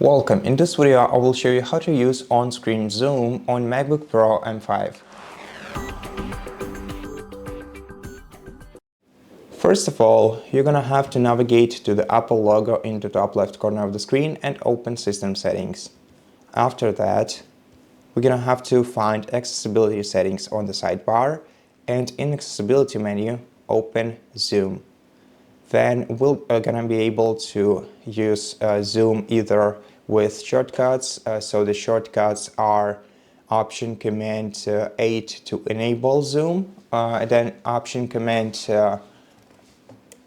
Welcome. In this video, I will show you how to use on-screen zoom on MacBook Pro M5. First of all, you're gonna have to navigate to the Apple logo in the top left corner of the screen and open System Settings. After that, we're gonna have to find Accessibility Settings on the sidebar, and in Accessibility menu, open Zoom. Then we're gonna be able to use zoom either with shortcuts. So the shortcuts are Option Command 8 to enable zoom, then Option Command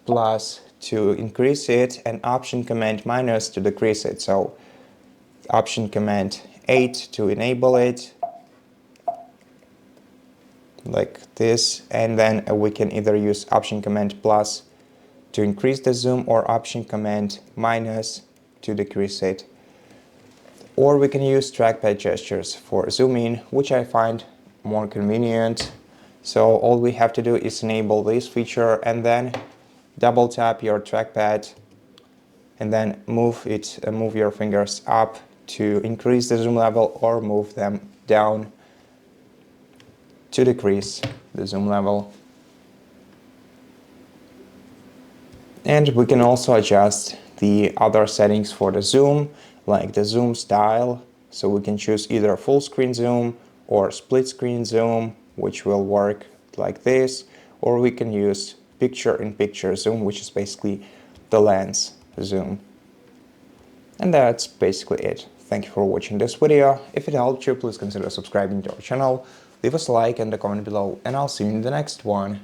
plus to increase it, and Option Command minus to decrease it. So Option Command 8 to enable it, like this, and then we can either use Option Command plus to increase the zoom or Option Command minus to decrease it. Or we can use trackpad gestures for zooming, which I find more convenient. So all we have to do is enable this feature and then double tap your trackpad and then move your fingers up to increase the zoom level, or move them down to decrease the zoom level. And we can also adjust the other settings for the zoom, like the zoom style. So we can choose either full screen zoom or split screen zoom, which will work like this, or we can use picture-in-picture zoom, which is basically the lens zoom. And that's basically it. Thank you for watching this video. If it helped you, please consider subscribing to our channel, leave us a like and a comment below, and I'll see you in the next one.